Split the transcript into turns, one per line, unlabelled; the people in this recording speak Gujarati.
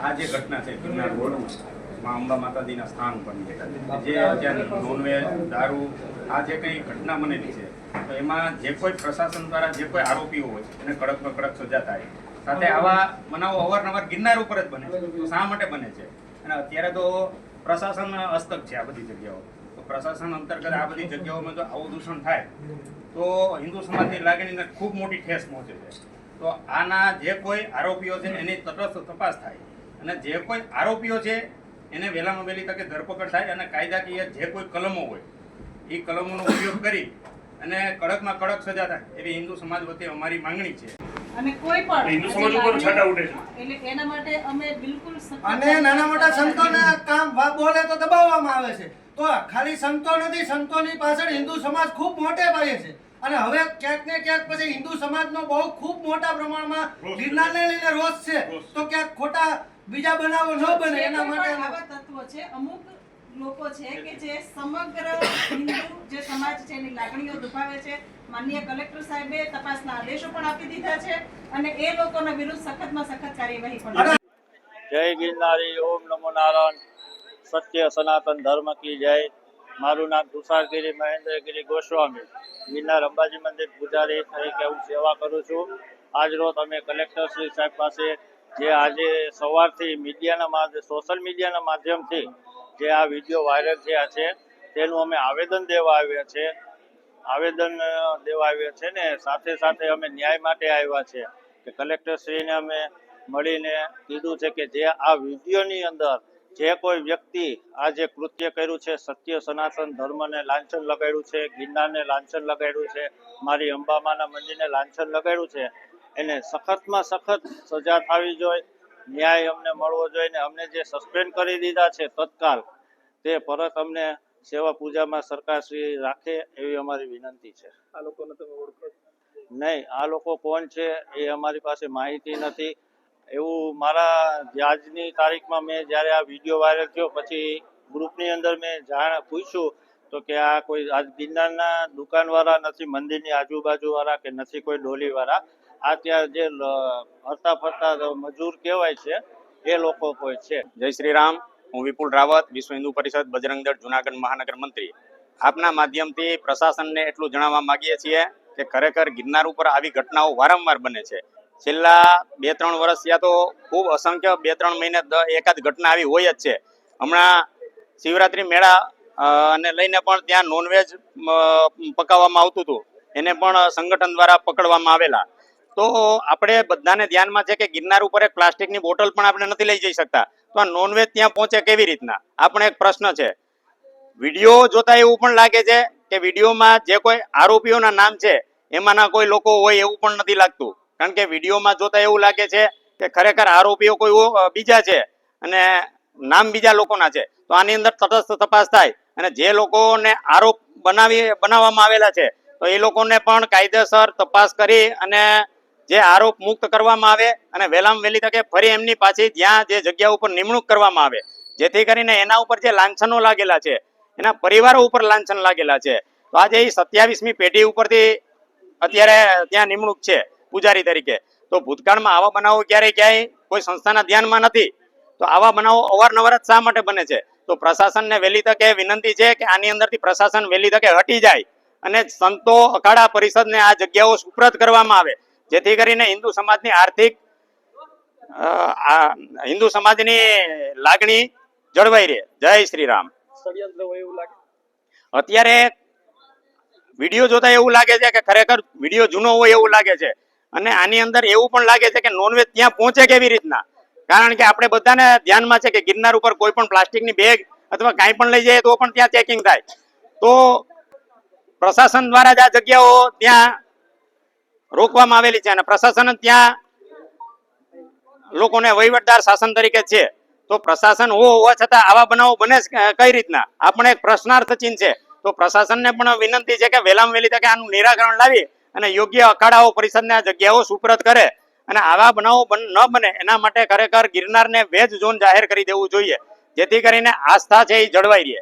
આ જે ઘટના છે ગિરનાર રોડમાં અંબા માતાજીના સ્થાન પર જે અત્યારે નોનવેજ દારૂ આ જે કંઈ ઘટના બનેલી છે તો એમાં જે કોઈ પ્રશાસન દ્વારા જે કોઈ આરોપીઓ હોય એને કડકમાં કડક સજા થાય. સાથે આવા બનાવો અવારનવાર ગિરનાર ઉપર જ બને છે. તો શા માટે બને છે? અને અત્યારે તો પ્રશાસન હસ્તક છે આ બધી જગ્યાઓ. તો પ્રશાસન અંતર્ગત આ બધી જગ્યાઓમાં જો આવું દૂષણ થાય તો હિન્દુ સમાજની લાગણીને ખૂબ મોટી ઠેસ પહોંચે છે. તો આના જે કોઈ આરોપીઓ છે એની તટસ્થ તપાસ થાય અને જે કોઈ આરોપીઓ છે એને વહેલામાં વહેલી તકે ધરપકડ થાય અને કાયદાકીય જે કોઈ કલમો હોય એ કલમોનો ઉપયોગ કરી અને કડકમાં કડક સજા થાય એવી હિન્દુ સમાજ વતી અમારી માંગણી છે.
અને કોઈ પણ
હિન્દુ સમાજ ઉપર છાંટા ઉડે છે
એટલે એના માટે અમે બિલકુલ
અને નાના મોટા સંતોને કામ બોલે તો દબાવવામાં આવે છે. તો ખાલી સંતો નથી, સંતોની પાછળ હિન્દુ સમાજ ખૂબ મોટે પાયે છે. અને હવે ક્યાંક ને ક્યાંક પછી હિન્દુ સમાજનો બહુ ખૂબ મોટા પ્રમાણમાં ગિરનારને લઈને રોષ છે. તો ક્યાંક ખોટા બીજા બનાવો ન બને એના માટે
આવા તત્વો છે. અમુક લોકો છે કે જે સમગ્ર હિન્દુ જે સમાજ છે એની લાગણીઓ દુભાવે છે. માનનીય કલેક્ટર સાહેબે તપાસના આદેશો પણ આપી દીધા છે અને એ લોકોના વિરુદ્ધ સખતમાં સખત કાર્યવાહી પણ.
જય ગિરનારી, ઓમ નમો નારાયણ, સત્ય સનાતન ધર્મ કી જય. મારું નામ તુષારગીરી મહેન્દ્રગીરી ગોસ્વામી, ગિરનાર અંબાજી મંદિર પૂજારી તરીકે હું સેવા કરું છું. આજરોજ અમે કલેક્ટર શ્રી સાહેબ પાસે જે આજે સવારથી સોશિયલ મીડિયાના માધ્યમથી જે આ વિડીયો વાયરલ થયા છે તેનું અમે આવેદન દેવા આવ્યા છે ને સાથે સાથે અમે ન્યાય માટે આવ્યા છે કે કલેક્ટરશ્રીને અમે મળીને કીધું છે કે જે આ વિડીયોની અંદર જે કોઈ વ્યક્તિ આ જે કૃત્ય કર્યું છે, સત્ય સનાતન ધર્મને લાંછન લગાડ્યું છે, ગિરનારને લાંછન લગાડ્યું છે, મારી અંબામાના મંદિરને લાંછન લગાડ્યું છે, એને સખતમાં સખત સજા થવી જોઈએ, ન્યાય અમને મળવો જોઈએ ને અમને જે સસ્પેન્ડ કરી દીધા છે તત્કાલ તે પરત અમને સેવા પૂજામાં સરકારશ્રી રાખે એવી અમારી વિનંતી છે.
આ લોકોને તમે ઓળખો?
નહીં, આ લોકો કોણ છે એ અમારી પાસે માહિતી નથી. એવું મારા આજની તારીખમાં મેં જ્યારે આ વિડીયો વાયરલ થયો પછી ગ્રુપની અંદર મેં પૂછ્યું તો કે આ કોઈ આજ ગિરનારના દુકાનવાળા નથી, મંદિરની આજુબાજુવાળા કે નથી કોઈ ડોલીવાળા, આ ત્યાં જે હરતા ફરતા મજૂર કહેવાય છે એ લોકો કોઈ છે.
જય શ્રી રામ. હું વિપુલ રાવત, વિશ્વ હિન્દુ પરિષદ બજરંગ દળ જુનાગઢ મહાનગર મંત્રી. આપના માધ્યમથી પ્રશાસનને એટલું જણાવવા માંગીએ છીએ કે ખરેખર ગિરનાર ઉપર આવી ઘટનાઓ વારંવાર બને છે. છેલ્લા 2-3 વર્ષ થયા તો ખૂબ અસંખ્ય 2-3 મહિને એકાદ ઘટના આવી હોય જ છે. હમણાં શિવરાત્રી મેળા અને લઈને પણ ત્યાં નોનવેજ પકાવવામાં આવતું હતું, એને પણ સંગઠન દ્વારા પકડવામાં આવેલા. તો આપણે બધાને ધ્યાનમાં છે કે ગિરનાર ઉપર એક પ્લાસ્ટિકની બોટલ પણ આપણે નથી લઈ જઈ શકતા. તો આ નોનવેજ ત્યાં પહોંચે કેવી રીતના? આપણે એક પ્રશ્ન છે. વિડીયો જોતા એવું પણ લાગે છે કે વિડીયોમાં જે કોઈ આરોપીઓના નામ છે એમાંના કોઈ લોકો હોય એવું પણ નથી લાગતું. કારણ કે વિડીયોમાં જોતા એવું લાગે છે કે ખરેખર આરોપીઓ કોઈ બીજા છે અને નામ બીજા લોકોના છે. તો આની અંદર તટસ્થ તપાસ થાય અને જે લોકોને આરોપ બનાવવામાં આવેલા છે તો એ લોકોને પણ કાયદેસર તપાસ કરી અને જે આરોપ મુક્ત કરવામાં આવે અને વહેલામાં વહેલી તકે ફરી એમની પાછી જ્યાં જે જગ્યા ઉપર નિમણૂક કરવામાં આવે, જેથી કરીને એના ઉપર જે લાંછનો લાગેલા છે એના પરિવારો ઉપર લાંછન લાગેલા છે. તો આજે એ 27મી પેઢી ઉપરથી અત્યારે ત્યાં નિમણૂક છે પૂજારી તરીકે. તો ભૂતકાળમાં આવા બનાવો ક્યાંય કોઈ સંસ્થાના ધ્યાનમાં નથી. તો આવા બનાવો અવારનવાર જ શા માટે બને છે? તો પ્રશાસનને વહેલી તકે વિનંતી છે કે આની અંદરથી પ્રશાસન વહેલી તકે હટી જાય અને સંતો અખાડા પરિષદને આ જગ્યાઓ સુપ્રત કરવામાં આવે, જેથી કરીને હિન્દુ સમાજની લાગણી જળવાઈ રહે. જય શ્રી રામ.
ષડયંત્ર હોય એવું લાગે?
અત્યારે વિડીયો જોતા એવું લાગે છે કે ખરેખર વિડીયો જૂનો હોય એવું લાગે છે અને આની અંદર એવું પણ લાગે છે કે નોનવેજ ત્યાં પહોંચે કેવી રીતના? કારણ કે આપણે બધાને ધ્યાનમાં છે કે ગિરનાર ઉપર કોઈ પણ પ્લાસ્ટિકની બેગ અથવા કાંઈ પણ લઈ જાય તો પણ ત્યાં ચેકિંગ થાય. તો પ્રશાસન દ્વારા જ આ જગ્યાઓ ત્યાં રોકવામાં આવેલી છે અને પ્રશાસન ત્યાં લોકોને વહીવટદાર શાસન તરીકે છે. તો પ્રશાસન હોવા છતાં આવા બનાવો બને કઈ રીતના? આપણે એક પ્રશ્નાર્થ ચિહ્ન છે. તો પ્રશાસનને પણ વિનંતી છે કે વહેલામાં વહેલી તકે આનું નિરાકરણ લાવી અને યોગ્ય અખાડાઓ પરિષદને આ જગ્યાઓ સુપ્રત કરે અને આવા બનાવો ન બને એના માટે ખરેખર ગિરનારને વેજ ઝોન જાહેર કરી દેવું જોઈએ, જેથી કરીને આસ્થા છે એ જળવાઈ રહે.